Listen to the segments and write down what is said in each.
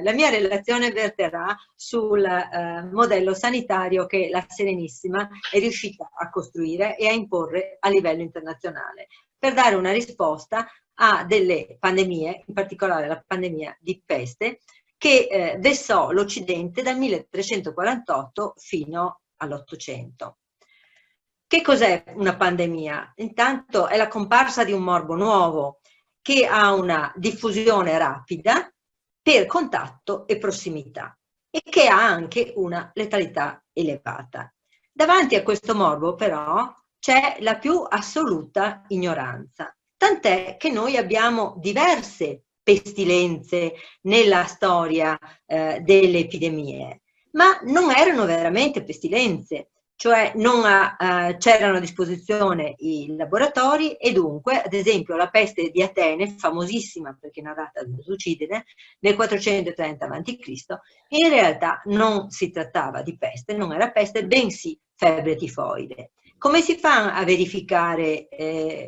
la mia relazione verterà sul modello sanitario che la Serenissima è riuscita a costruire e a imporre a livello internazionale, per dare una risposta a delle pandemie, in particolare la pandemia di peste, che vessò l'Occidente dal 1348 fino all'800. Che cos'è una pandemia? Intanto è la comparsa di un morbo nuovo che ha una diffusione rapida per contatto e prossimità e che ha anche una letalità elevata. Davanti a questo morbo però c'è la più assoluta ignoranza, tant'è che noi abbiamo diverse pestilenze nella storia delle epidemie, ma non erano veramente pestilenze, cioè non c'erano a disposizione i laboratori e dunque, ad esempio, la peste di Atene, famosissima perché narrata da Tucidide, nel 430 a.C., in realtà non si trattava di peste, non era peste, bensì febbre tifoide. Come si fa a verificare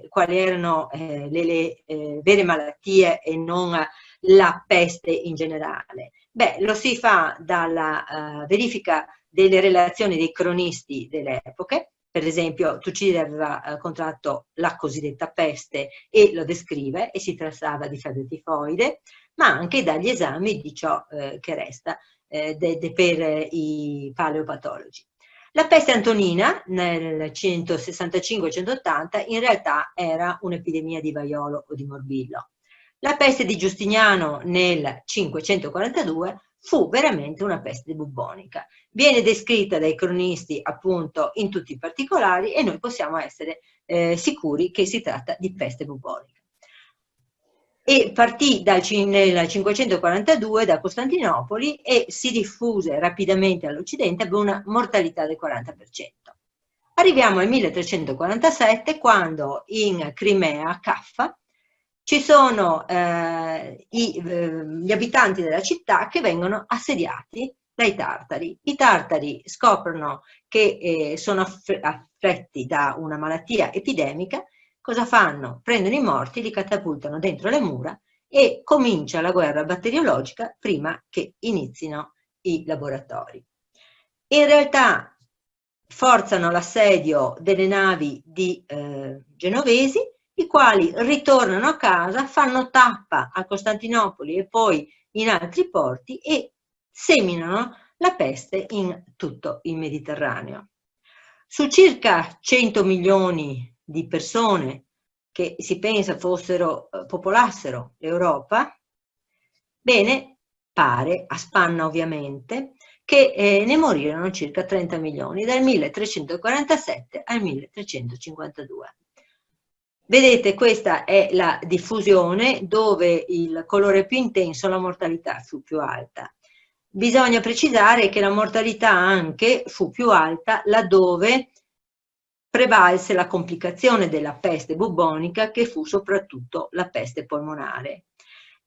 quali erano le vere malattie e non la peste in generale? Beh, lo si fa dalla verifica delle relazioni dei cronisti delle epoche. Per esempio, Tucidide aveva contratto la cosiddetta peste e lo descrive e si trattava di febbre tifoide, ma anche dagli esami di ciò che resta per i paleopatologi. La peste antonina nel 165-180 in realtà era un'epidemia di vaiolo o di morbillo. La peste di Giustiniano nel 542 fu veramente una peste bubbonica. Viene descritta dai cronisti appunto in tutti i particolari e noi possiamo essere sicuri che si tratta di peste bubbonica. E partì nel 542 da Costantinopoli e si diffuse rapidamente all'Occidente, ebbe una mortalità del 40%. Arriviamo al 1347 quando in Crimea, Caffa, ci sono gli abitanti della città che vengono assediati dai tartari. I tartari scoprono che sono affetti da una malattia epidemica. Cosa fanno? Prendono i morti, li catapultano dentro le mura e comincia la guerra batteriologica prima che inizino i laboratori. In realtà forzano l'assedio delle navi di genovesi, i quali ritornano a casa, fanno tappa a Costantinopoli e poi in altri porti e seminano la peste in tutto il Mediterraneo. Su circa 100 milioni di persone che si pensa popolassero l'Europa, bene, pare, a spanna ovviamente, che ne morirono circa 30 milioni dal 1347 al 1352. Vedete, questa è la diffusione dove il colore più intenso, la mortalità fu più alta. Bisogna precisare che la mortalità anche fu più alta laddove prevalse la complicazione della peste bubbonica, che fu soprattutto la peste polmonare,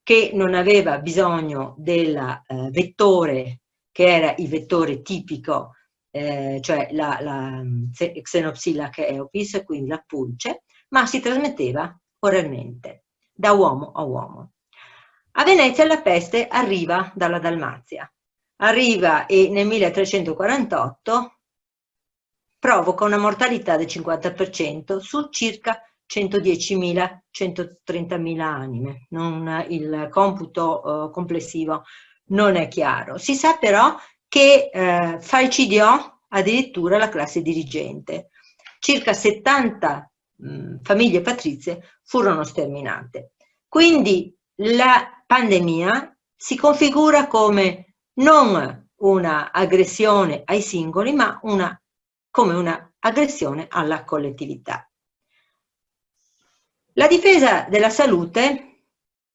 che non aveva bisogno del vettore che era il vettore tipico, cioè la Xenopsilla chaeopis, quindi la pulce, ma si trasmetteva oralmente, da uomo a uomo. A Venezia la peste arriva dalla Dalmazia, arriva e nel 1348 provoca una mortalità del 50% su circa 110.000-130.000 anime. Il computo complessivo non è chiaro. Si sa però che falcidiò addirittura la classe dirigente. Circa 70 famiglie patrizie furono sterminate. Quindi la pandemia si configura come non una aggressione ai singoli, ma come una aggressione alla collettività. La difesa della salute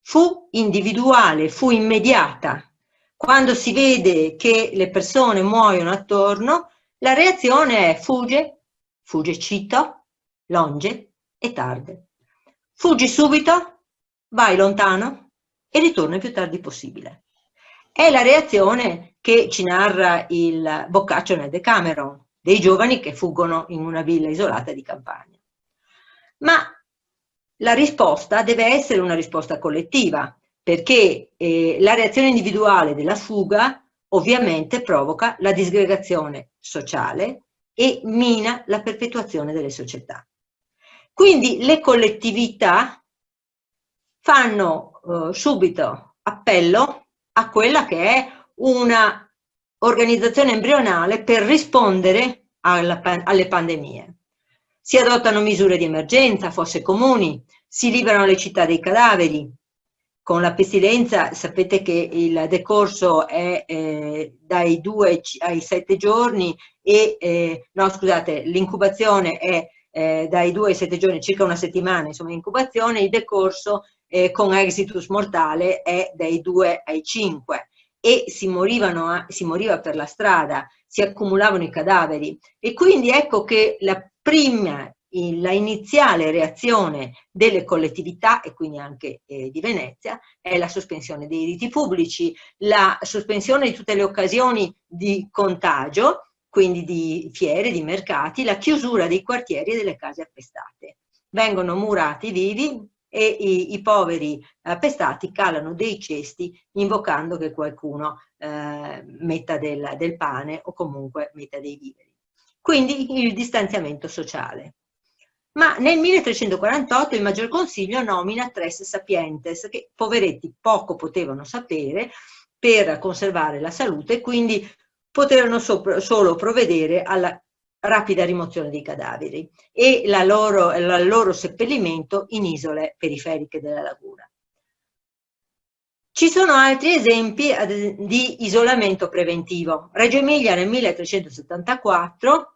fu individuale, fu immediata. Quando si vede che le persone muoiono attorno, la reazione è fugge, cito, longe e tarde. Fuggi subito, vai lontano e ritorna il più tardi possibile. È la reazione che ci narra il Boccaccio nel Decameron, dei giovani che fuggono in una villa isolata di campagna. Ma la risposta deve essere una risposta collettiva, perché la reazione individuale della fuga ovviamente provoca la disgregazione sociale e mina la perpetuazione delle società. Quindi le collettività fanno subito appello a quella che è una organizzazione embrionale per rispondere alle pandemie. Si adottano misure di emergenza, fosse comuni, si liberano le città dei cadaveri. Con la pestilenza sapete che il decorso è dai 2 ai 7 giorni e, no scusate, l'incubazione è dai 2 ai 7 giorni, circa una settimana, insomma, incubazione, il decorso con exitus mortale è dai 2 ai 5 e si moriva per la strada, si accumulavano i cadaveri e quindi ecco che la iniziale reazione delle collettività e quindi anche di Venezia è la sospensione dei riti pubblici, la sospensione di tutte le occasioni di contagio, quindi di fiere, di mercati, la chiusura dei quartieri e delle case appestate. Vengono murati vivi e i poveri appestati calano dei cesti invocando che qualcuno metta del pane o comunque metta dei viveri. Quindi il distanziamento sociale. Ma nel 1348 il Maggior Consiglio nomina tres sapientes, che poveretti poco potevano sapere per conservare la salute e quindi poterono solo provvedere alla rapida rimozione dei cadaveri e il loro seppellimento in isole periferiche della laguna. Ci sono altri esempi di isolamento preventivo. Reggio Emilia nel 1374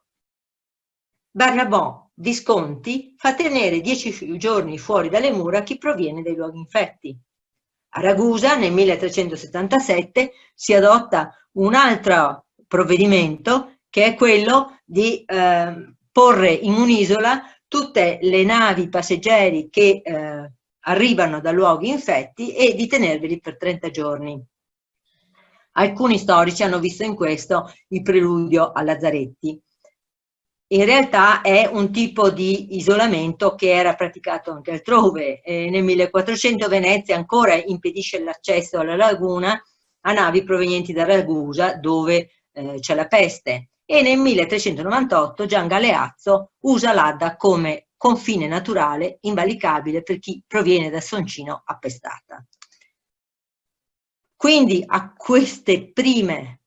Bernabò Visconti fa tenere 10 giorni fuori dalle mura chi proviene dai luoghi infetti. A Ragusa nel 1377 si adotta un altro provvedimento che è quello di porre in un'isola tutte le navi passeggeri che arrivano da luoghi infetti e di tenerveli per 30 giorni. Alcuni storici hanno visto in questo il preludio a Lazzaretti. In realtà è un tipo di isolamento che era praticato anche altrove. Nel 1400 Venezia ancora impedisce l'accesso alla laguna a navi provenienti da Ragusa, dove c'è la peste. E nel 1398 Gian Galeazzo usa l'Adda come confine naturale invalicabile per chi proviene da Soncino appestata. Quindi a queste prime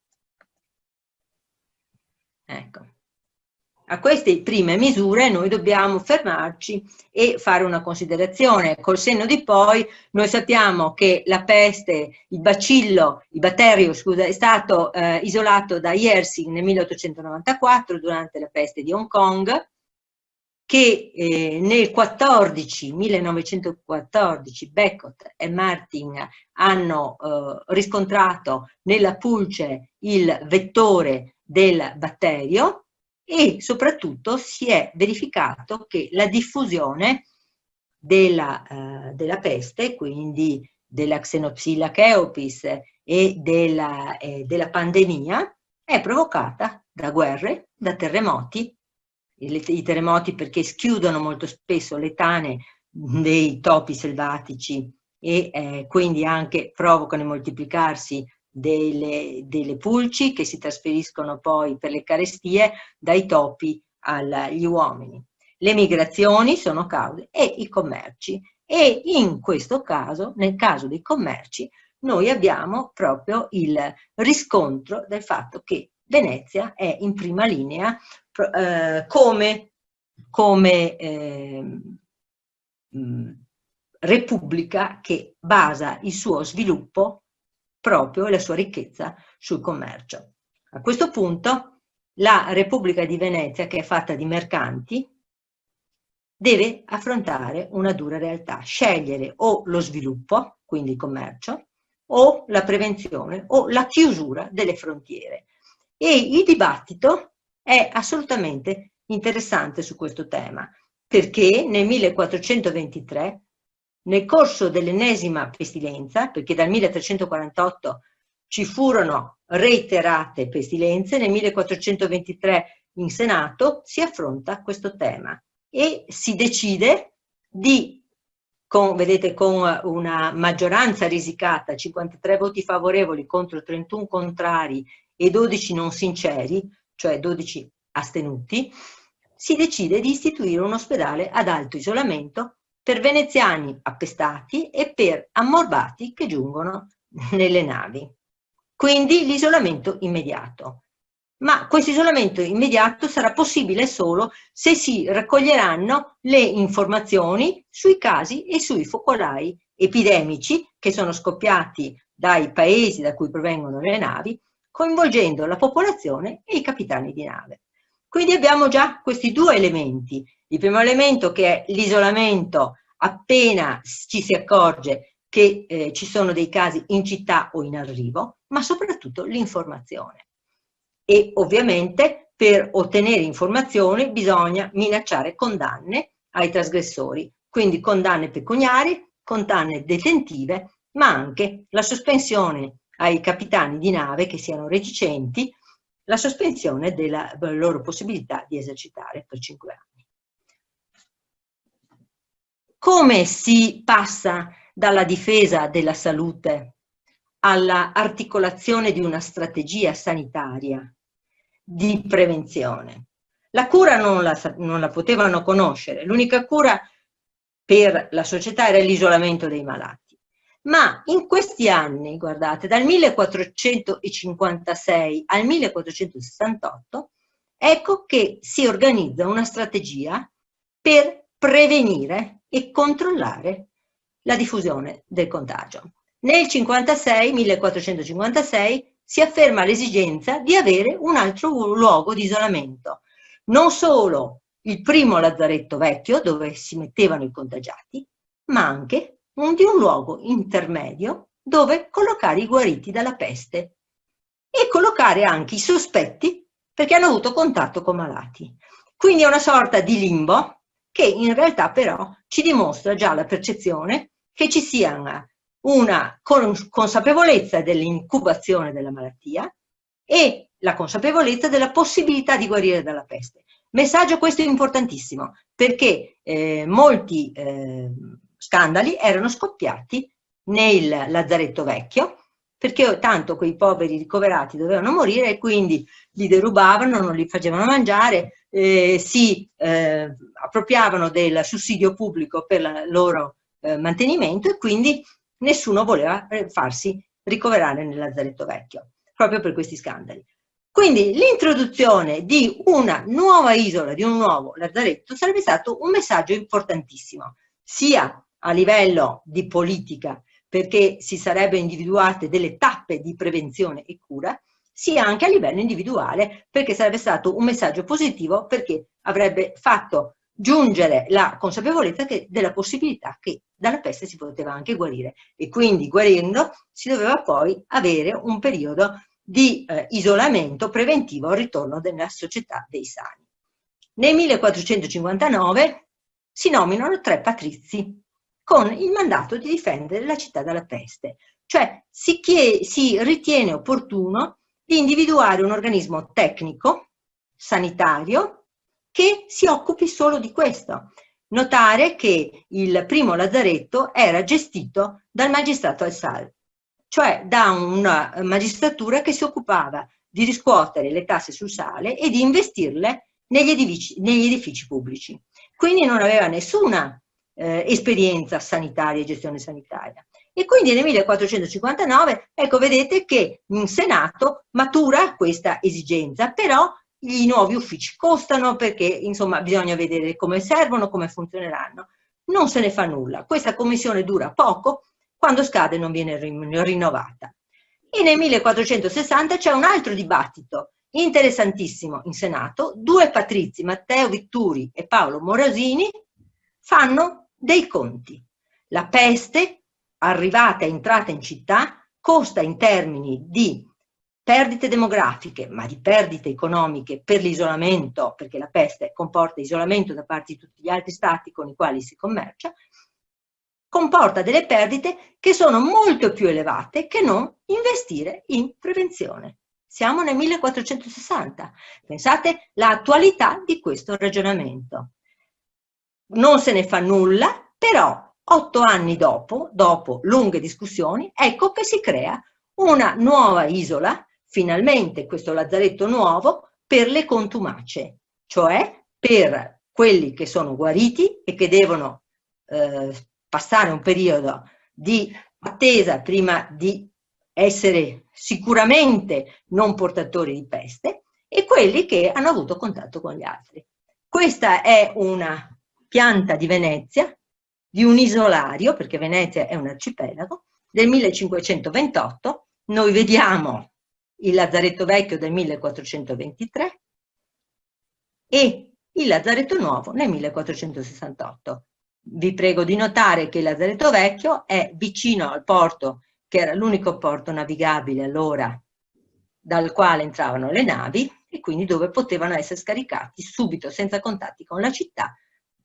misure noi dobbiamo fermarci e fare una considerazione. Col senno di poi noi sappiamo che la peste, il batterio scusa, è stato isolato da Yersing nel 1894 durante la peste di Hong Kong, che nel 1914 Beckett e Martin hanno riscontrato nella pulce il vettore del batterio e soprattutto si è verificato che la diffusione della peste, quindi della Xenopsilla chaopis e della pandemia, è provocata da guerre, da terremoti. I terremoti perché schiudono molto spesso le tane dei topi selvatici e quindi anche provocano il moltiplicarsi delle pulci che si trasferiscono poi per le carestie dai topi agli uomini. Le migrazioni sono cause e i commerci e in questo caso, nel caso dei commerci, noi abbiamo proprio il riscontro del fatto che Venezia è in prima linea come repubblica che basa il suo sviluppo proprio e la sua ricchezza sul commercio. A questo punto la Repubblica di Venezia, che è fatta di mercanti, deve affrontare una dura realtà, scegliere o lo sviluppo, quindi il commercio, o la prevenzione o la chiusura delle frontiere. E il dibattito è assolutamente interessante su questo tema, perché nel 1423, nel corso dell'ennesima pestilenza, perché dal 1348 ci furono reiterate pestilenze, nel 1423 in Senato si affronta questo tema e si decide di vedete, con una maggioranza risicata, 53 voti favorevoli contro 31 contrari e 12 non sinceri, cioè 12 astenuti, si decide di istituire un ospedale ad alto isolamento per veneziani appestati e per ammorbati che giungono nelle navi. Quindi l'isolamento immediato. Ma questo isolamento immediato sarà possibile solo se si raccoglieranno le informazioni sui casi e sui focolai epidemici che sono scoppiati dai paesi da cui provengono le navi, coinvolgendo la popolazione e i capitani di nave. Quindi abbiamo già questi due elementi. Il primo elemento, che è l'isolamento appena ci si accorge che ci sono dei casi in città o in arrivo, ma soprattutto l'informazione. E ovviamente per ottenere informazioni bisogna minacciare condanne ai trasgressori, quindi condanne pecuniarie, condanne detentive, ma anche la sospensione ai capitani di nave che siano reticenti, la sospensione della loro possibilità di esercitare per 5 anni. Come si passa dalla difesa della salute alla articolazione di una strategia sanitaria di prevenzione? La cura non la potevano conoscere, l'unica cura per la società era l'isolamento dei malati. Ma in questi anni, guardate, dal 1456 al 1468, ecco che si organizza una strategia per prevenire e controllare la diffusione del contagio. Nel 1456 si afferma l'esigenza di avere un altro luogo di isolamento, non solo il primo lazzaretto vecchio dove si mettevano i contagiati, ma anche di un luogo intermedio dove collocare i guariti dalla peste e collocare anche i sospetti perché hanno avuto contatto con malati. Quindi è una sorta di limbo che in realtà però ci dimostra già la percezione che ci sia una consapevolezza dell'incubazione della malattia e la consapevolezza della possibilità di guarire dalla peste. Messaggio questo importantissimo, perché molti scandali erano scoppiati nel lazzaretto vecchio, perché tanto quei poveri ricoverati dovevano morire e quindi li derubavano, non li facevano mangiare, si appropriavano del sussidio pubblico per il loro mantenimento e quindi nessuno voleva farsi ricoverare nel lazzaretto vecchio, proprio per questi scandali. Quindi l'introduzione di una nuova isola, di un nuovo lazzaretto, sarebbe stato un messaggio importantissimo, sia a livello di politica, perché si sarebbero individuate delle tappe di prevenzione e cura, sia anche a livello individuale, perché sarebbe stato un messaggio positivo, perché avrebbe fatto giungere la consapevolezza della possibilità che dalla peste si poteva anche guarire e quindi guarendo si doveva poi avere un periodo di isolamento preventivo al ritorno della società dei sani. Nel 1459 si nominano 3 patrizi con il mandato di difendere la città dalla peste, cioè si ritiene opportuno di individuare un organismo tecnico, sanitario, che si occupi solo di questo. Notare che il primo lazzaretto era gestito dal magistrato al sal, cioè da una magistratura che si occupava di riscuotere le tasse sul sale e di investirle negli edifici pubblici. Quindi non aveva nessuna esperienza sanitaria e gestione sanitaria. E quindi nel 1459, ecco, vedete che in Senato matura questa esigenza, però i nuovi uffici costano perché, insomma, bisogna vedere come servono, come funzioneranno. Non se ne fa nulla. Questa commissione dura poco, quando scade non viene rinnovata. E nel 1460 c'è un altro dibattito interessantissimo in Senato. 2 patrizi, Matteo Vitturi e Paolo Morosini, fanno dei conti. La peste, arrivata e entrata in città, costa in termini di perdite demografiche, ma di perdite economiche per l'isolamento, perché la peste comporta isolamento da parte di tutti gli altri stati con i quali si commercia, comporta delle perdite che sono molto più elevate che non investire in prevenzione. Siamo nel 1460. Pensate all'attualità di questo ragionamento. Non se ne fa nulla, però 8 anni dopo lunghe discussioni, ecco che si crea una nuova isola, finalmente questo lazzaretto nuovo, per le contumace, cioè per quelli che sono guariti e che devono passare un periodo di attesa prima di essere sicuramente non portatori di peste, e quelli che hanno avuto contatto con gli altri. Questa è una pianta di Venezia, di un isolario, perché Venezia è un arcipelago, del 1528. Noi vediamo il Lazzaretto Vecchio del 1423 e il Lazzaretto Nuovo nel 1468. Vi prego di notare che il Lazzaretto Vecchio è vicino al porto, che era l'unico porto navigabile allora dal quale entravano le navi, e quindi dove potevano essere scaricati subito, senza contatti con la città,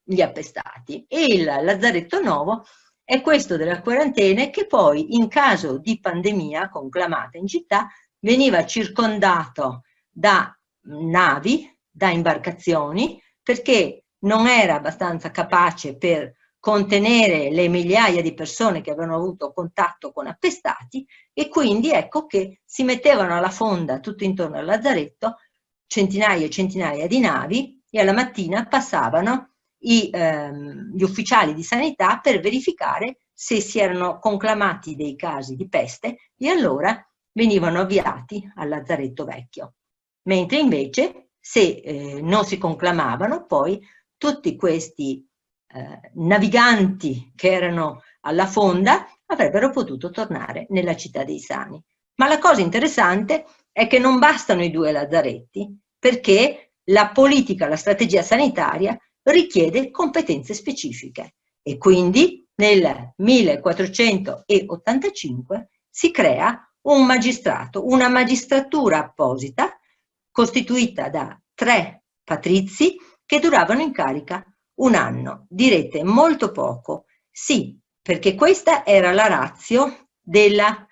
gli appestati. E il Lazzaretto Nuovo è questo delle quarantene, che poi in caso di pandemia conclamata in città veniva circondato da navi, da imbarcazioni, perché non era abbastanza capace per contenere le migliaia di persone che avevano avuto contatto con appestati, e quindi ecco che si mettevano alla fonda tutto intorno al lazzaretto centinaia e centinaia di navi, e alla mattina passavano gli ufficiali di sanità per verificare se si erano conclamati dei casi di peste, e allora venivano avviati al Lazzaretto Vecchio. Mentre invece, se non si conclamavano, poi tutti questi naviganti che erano alla fonda avrebbero potuto tornare nella città dei Sani. Ma la cosa interessante è che non bastano i 2 lazzaretti, perché la politica, la strategia sanitaria richiede competenze specifiche, e quindi nel 1485 si crea un magistrato, una magistratura apposita costituita da 3 patrizi che duravano in carica 1 anno. Direte molto poco. Sì, perché questa era la ratio della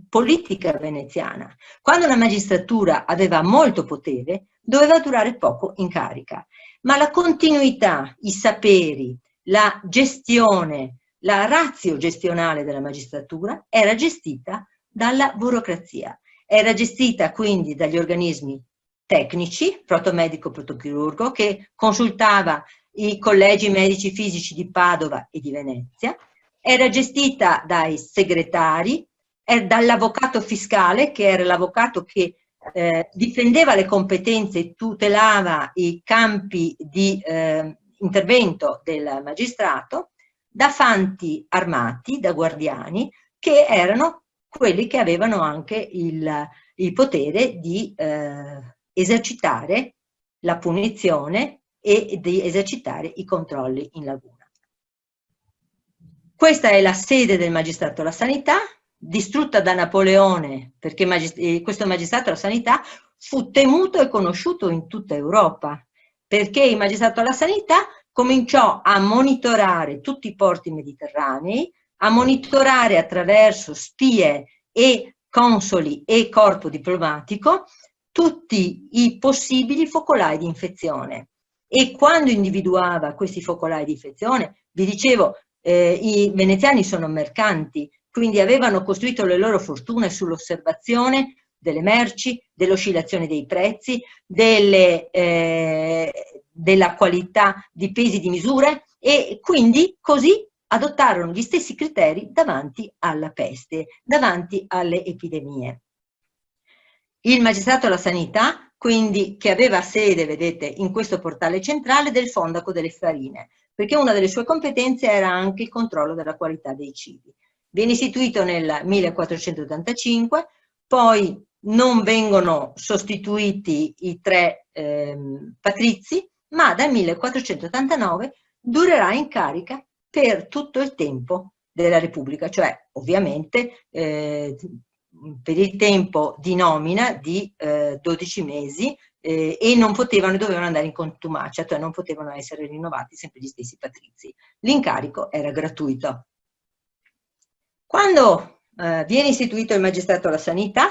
politica veneziana. Quando la magistratura aveva molto potere, doveva durare poco in carica, ma la continuità, i saperi, la gestione, la ratio gestionale della magistratura era gestita dalla burocrazia, era gestita quindi dagli organismi tecnici, protomedico, protochirurgo, che consultava i collegi medici fisici di Padova e di Venezia, era gestita dai segretari, dall'avvocato fiscale, che era l'avvocato che difendeva le competenze e tutelava i campi di intervento del magistrato, da fanti armati, da guardiani, che erano quelli che avevano anche il potere di esercitare la punizione e di esercitare i controlli in laguna. Questa è la sede del Magistrato alla Sanità, distrutta da Napoleone, perché questo Magistrato alla Sanità fu temuto e conosciuto in tutta Europa, perché il Magistrato alla Sanità cominciò a monitorare tutti i porti mediterranei, a monitorare attraverso spie e consoli e corpo diplomatico tutti i possibili focolai di infezione, e quando individuava questi focolai di infezione, vi dicevo, i veneziani sono mercanti, quindi avevano costruito le loro fortune sull'osservazione delle merci, dell'oscillazione dei prezzi, della qualità di pesi di misure, e quindi così adottarono gli stessi criteri davanti alla peste, davanti alle epidemie. Il Magistrato alla Sanità, quindi, che aveva sede, vedete, in questo portale centrale del Fondaco delle Farine, perché una delle sue competenze era anche il controllo della qualità dei cibi. Viene istituito nel 1485, poi non vengono sostituiti i 3 patrizi, ma dal 1489 durerà in carica per tutto il tempo della Repubblica, cioè ovviamente per il tempo di nomina di 12 mesi, e non potevano, dovevano andare in contumacia, cioè non potevano essere rinnovati sempre gli stessi patrizi. L'incarico era gratuito. Quando viene istituito il Magistrato alla Sanità,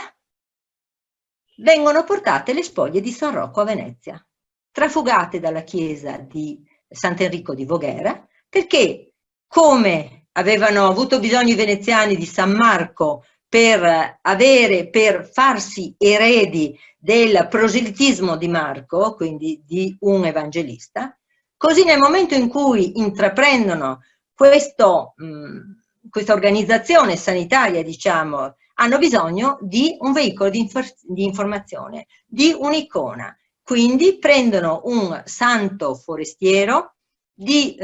vengono portate le spoglie di San Rocco a Venezia, trafugate dalla chiesa di Sant'Enrico di Voghera, perché come avevano avuto bisogno i veneziani di San Marco per farsi eredi del proselitismo di Marco, quindi di un evangelista, così nel momento in cui intraprendono questa organizzazione sanitaria, diciamo, hanno bisogno di un veicolo di informazione, di un'icona. Quindi prendono un santo forestiero di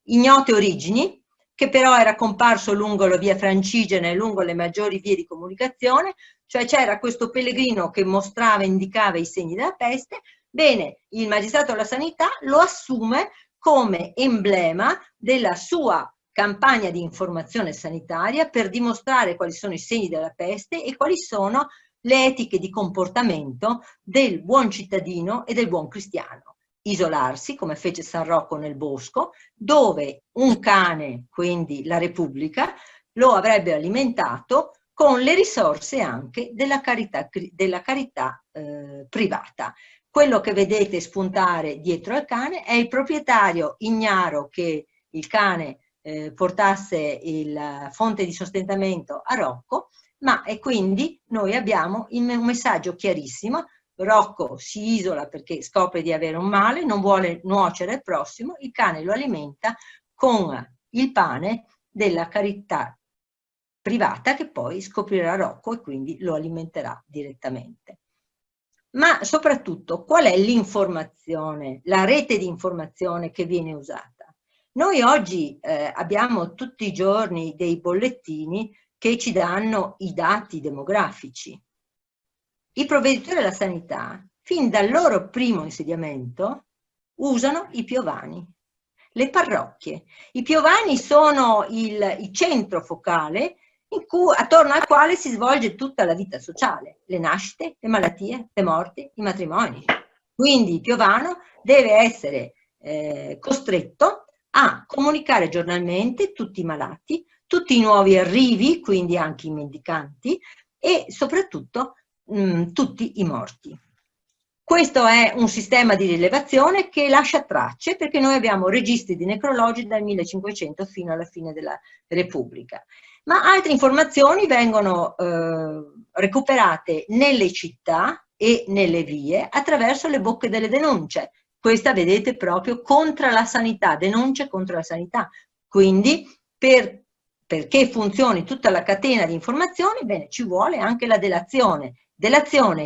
ignote origini, che però era comparso lungo la via Francigena e lungo le maggiori vie di comunicazione, cioè c'era questo pellegrino che mostrava, indicava i segni della peste. Bene, il magistrato della sanità lo assume come emblema della sua campagna di informazione sanitaria per dimostrare quali sono i segni della peste e quali sono le etiche di comportamento del buon cittadino e del buon cristiano. Isolarsi, come fece San Rocco nel bosco, dove un cane, quindi la Repubblica, lo avrebbe alimentato con le risorse anche della carità privata. Quello che vedete spuntare dietro al cane è il proprietario ignaro che il cane portasse la fonte di sostentamento a Rocco, ma e quindi noi abbiamo un messaggio chiarissimo. Rocco si isola perché scopre di avere un male, non vuole nuocere al prossimo, il cane lo alimenta con il pane della carità privata che poi scoprirà Rocco e quindi lo alimenterà direttamente. Ma soprattutto qual è l'informazione, la rete di informazione che viene usata? Noi oggi abbiamo tutti i giorni dei bollettini che ci danno i dati demografici. I provveditori della sanità, fin dal loro primo insediamento, usano i piovani, le parrocchie. I piovani sono il centro focale attorno al quale si svolge tutta la vita sociale, le nascite, le malattie, le morti, i matrimoni. Quindi il piovano deve essere costretto a comunicare giornalmente tutti i malati, tutti i nuovi arrivi, quindi anche i mendicanti, e soprattutto tutti i morti. Questo è un sistema di rilevazione che lascia tracce, perché noi abbiamo registri di necrologi dal 1500 fino alla fine della Repubblica. Ma altre informazioni vengono recuperate nelle città e nelle vie attraverso le bocche delle denunce. Questa, vedete, proprio contro la sanità, denunce contro la sanità. Quindi, perché funzioni tutta la catena di informazioni, bene, ci vuole anche la delazione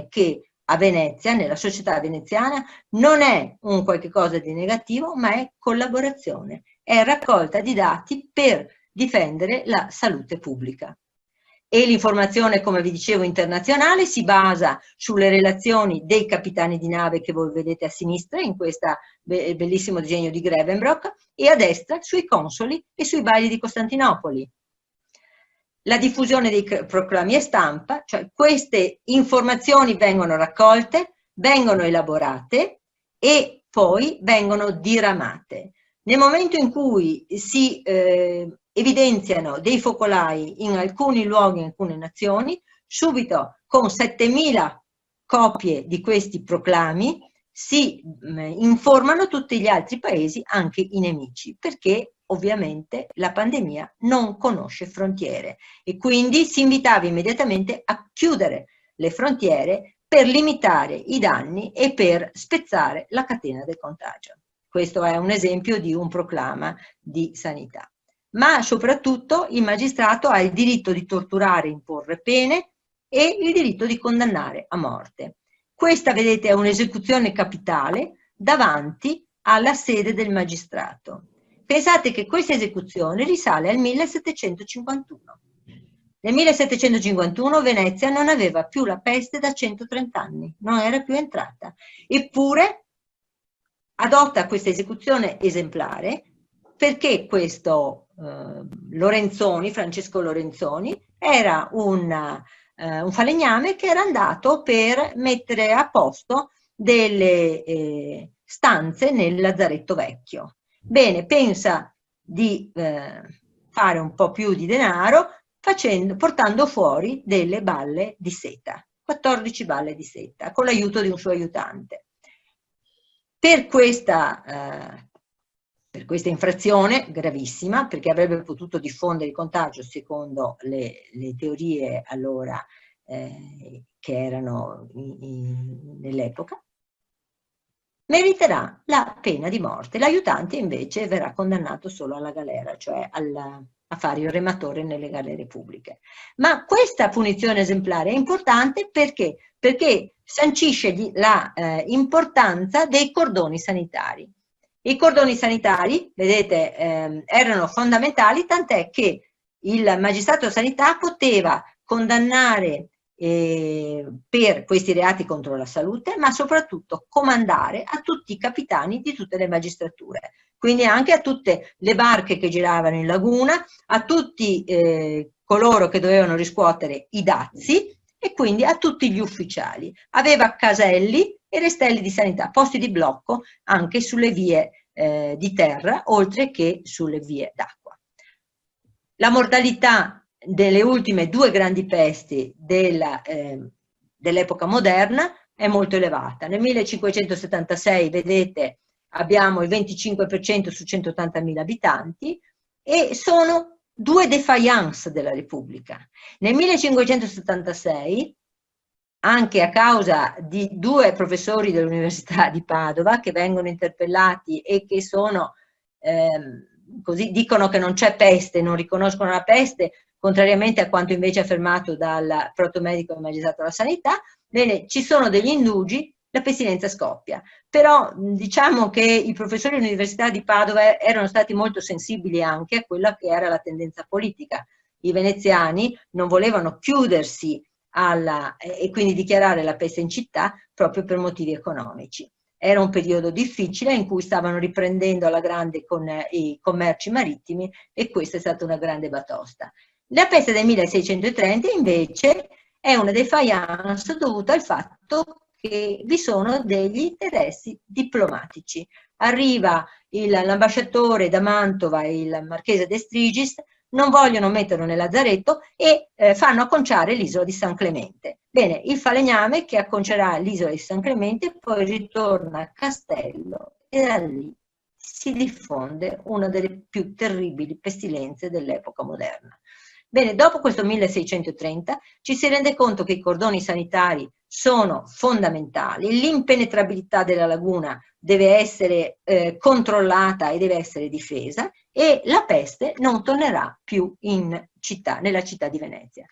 che a Venezia, nella società veneziana, non è un qualche cosa di negativo, ma è collaborazione, è raccolta di dati per difendere la salute pubblica. E l'informazione, come vi dicevo, internazionale si basa sulle relazioni dei capitani di nave che voi vedete a sinistra in questo bellissimo disegno di Grevenbrock e a destra sui consoli e sui baili di Costantinopoli. La diffusione dei proclami e stampa, cioè queste informazioni vengono raccolte, vengono elaborate e poi vengono diramate. Nel momento in cui si evidenziano dei focolai in alcuni luoghi, in alcune nazioni, subito con 7.000 copie di questi proclami si informano tutti gli altri paesi, anche i nemici, perché ovviamente la pandemia non conosce frontiere e quindi si invitava immediatamente a chiudere le frontiere per limitare i danni e per spezzare la catena del contagio. Questo è un esempio di un proclama di sanità. Ma soprattutto il magistrato ha il diritto di torturare e imporre pene e il diritto di condannare a morte. Questa, vedete, è un'esecuzione capitale davanti alla sede del magistrato. Pensate che questa esecuzione risale al 1751. Nel 1751 Venezia non aveva più la peste da 130 anni, non era più entrata. Eppure adotta questa esecuzione esemplare perché questo Lorenzoni, Francesco Lorenzoni, era un falegname che era andato per mettere a posto delle stanze nel lazzaretto vecchio. Bene, pensa di fare un po' più di denaro portando fuori delle balle di seta, 14 balle di seta, con l'aiuto di un suo aiutante. Per questa per questa infrazione gravissima, perché avrebbe potuto diffondere il contagio secondo le teorie allora che erano nell'epoca, meriterà la pena di morte. L'aiutante invece verrà condannato solo alla galera, cioè a fare il rematore nelle galere pubbliche. Ma questa punizione esemplare è importante perché sancisce l'importanza dei cordoni sanitari. I cordoni sanitari, vedete, erano fondamentali, tant'è che il magistrato sanità poteva condannare per questi reati contro la salute, ma soprattutto comandare a tutti i capitani di tutte le magistrature, quindi anche a tutte le barche che giravano in laguna, a tutti coloro che dovevano riscuotere i dazi e quindi a tutti gli ufficiali. Aveva caselli e restelli di sanità, posti di blocco anche sulle vie di terra, oltre che sulle vie d'acqua. La mortalità delle ultime due grandi pesti dell'epoca moderna è molto elevata. Nel 1576, vedete, abbiamo il 25% su 180.000 abitanti e sono due défaillance della Repubblica. Nel 1576, anche a causa di due professori dell'Università di Padova che vengono interpellati e che sono così, dicono che non c'è peste, non riconoscono la peste, contrariamente a quanto invece affermato dal protomedico e magistrato della sanità. Bene, ci sono degli indugi, la pestilenza scoppia. Però diciamo che i professori dell'Università di Padova erano stati molto sensibili anche a quella che era la tendenza politica. I veneziani non volevano chiudersi e quindi dichiarare la peste in città proprio per motivi economici. Era un periodo difficile in cui stavano riprendendo alla grande con i commerci marittimi e questa è stata una grande batosta. La peste del 1630 invece è una défaillance dovuta al fatto che vi sono degli interessi diplomatici. Arriva l'ambasciatore da Mantova, il marchese de Strigis, non vogliono metterlo nel lazzaretto e fanno acconciare l'isola di San Clemente. Bene, il falegname che acconcerà l'isola di San Clemente poi ritorna a Castello e da lì si diffonde una delle più terribili pestilenze dell'epoca moderna. Bene, dopo questo 1630 ci si rende conto che i cordoni sanitari sono fondamentali, l'impenetrabilità della laguna deve essere controllata e deve essere difesa e la peste non tornerà più in città, nella città di Venezia.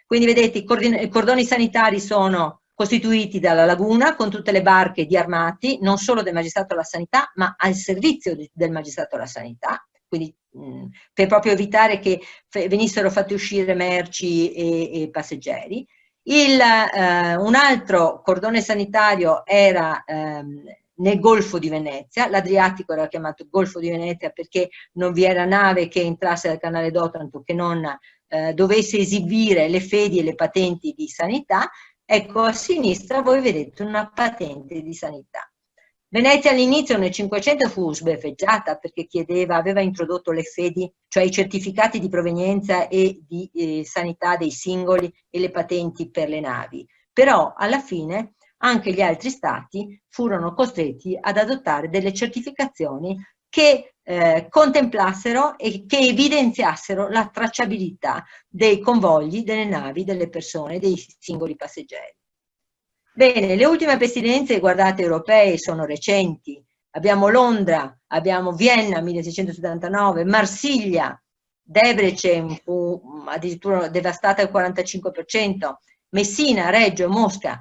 Quindi vedete i cordoni sanitari sono costituiti dalla laguna con tutte le barche di armati, non solo del magistrato della sanità, ma al servizio del magistrato della sanità, quindi per proprio evitare che venissero fatti uscire merci e passeggeri. Un altro cordone sanitario era nel Golfo di Venezia, l'Adriatico era chiamato Golfo di Venezia perché non vi era nave che entrasse dal canale d'Otranto che non dovesse esibire le fedi e le patenti di sanità. Ecco, a sinistra voi vedete una patente di sanità. Venezia all'inizio nel 500 fu sbeffeggiata perché aveva introdotto le fedi, cioè i certificati di provenienza e di sanità dei singoli e le patenti per le navi. Però alla fine anche gli altri stati furono costretti ad adottare delle certificazioni che contemplassero e che evidenziassero la tracciabilità dei convogli, delle navi, delle persone, dei singoli passeggeri. Bene, le ultime pestilenze, guardate, europee sono recenti. Abbiamo Londra, abbiamo Vienna 1679, Marsiglia, Debrecen fu addirittura devastata al 45%, Messina, Reggio, Mosca.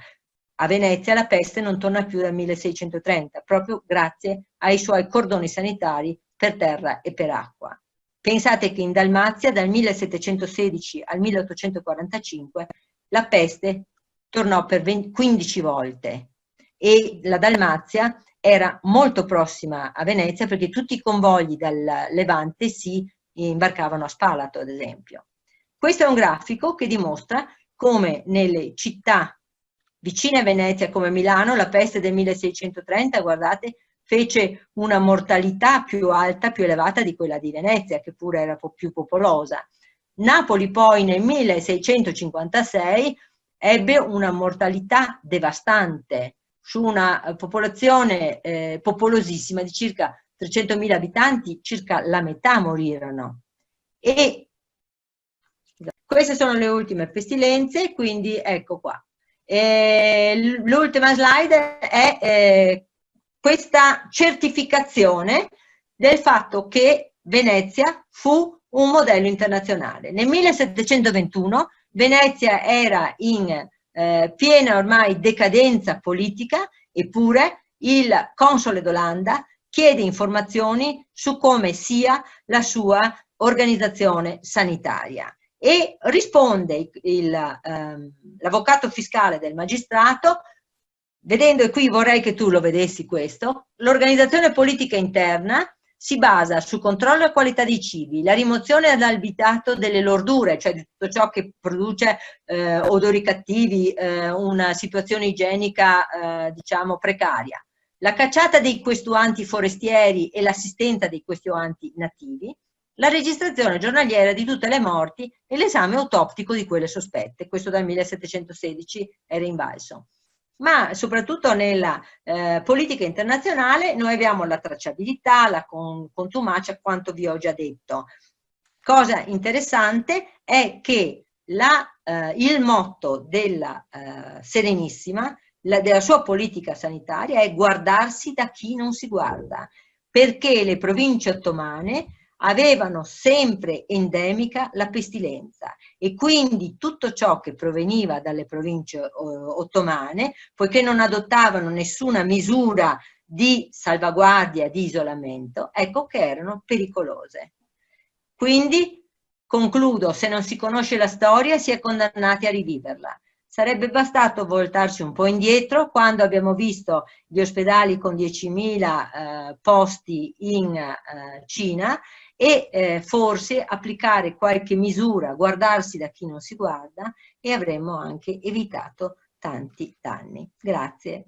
A Venezia la peste non torna più dal 1630, proprio grazie ai suoi cordoni sanitari per terra e per acqua. Pensate che in Dalmazia dal 1716 al 1845 la peste tornò per 15 volte e la Dalmazia era molto prossima a Venezia perché tutti i convogli dal Levante si imbarcavano a Spalato, ad esempio. Questo è un grafico che dimostra come nelle città vicine a Venezia come Milano, la peste del 1630, guardate, fece una mortalità più alta, più elevata di quella di Venezia, che pure era più popolosa. Napoli poi nel 1656 ebbe una mortalità devastante su una popolazione popolosissima di circa 300.000 abitanti, circa la metà morirono. E queste sono le ultime pestilenze, quindi ecco qua. L'ultima slide è questa certificazione del fatto che Venezia fu un modello internazionale. Nel 1721 Venezia era in piena ormai decadenza politica, eppure il console d'Olanda chiede informazioni su come sia la sua organizzazione sanitaria e risponde l'avvocato fiscale del magistrato, vedendo, e qui vorrei che tu lo vedessi questo, l'organizzazione politica interna si basa sul controllo della qualità dei cibi, la rimozione dall'abitato delle lordure, cioè di tutto ciò che produce odori cattivi, una situazione igienica diciamo precaria, la cacciata dei questuanti forestieri e l'assistenza dei questuanti nativi, la registrazione giornaliera di tutte le morti e l'esame autoptico di quelle sospette. Questo dal 1716 era invalso. Ma soprattutto nella politica internazionale noi abbiamo la tracciabilità, la contumacia, quanto vi ho già detto. Cosa interessante è che il motto della Serenissima, della sua politica sanitaria, è guardarsi da chi non si guarda, perché le province ottomane avevano sempre endemica la pestilenza e quindi tutto ciò che proveniva dalle province ottomane, poiché non adottavano nessuna misura di salvaguardia, di isolamento, ecco che erano pericolose. Quindi, concludo, se non si conosce la storia si è condannati a riviverla. Sarebbe bastato voltarsi un po' indietro quando abbiamo visto gli ospedali con 10.000 posti in Cina e forse applicare qualche misura, guardarsi da chi non si guarda, e avremmo anche evitato tanti danni. Grazie.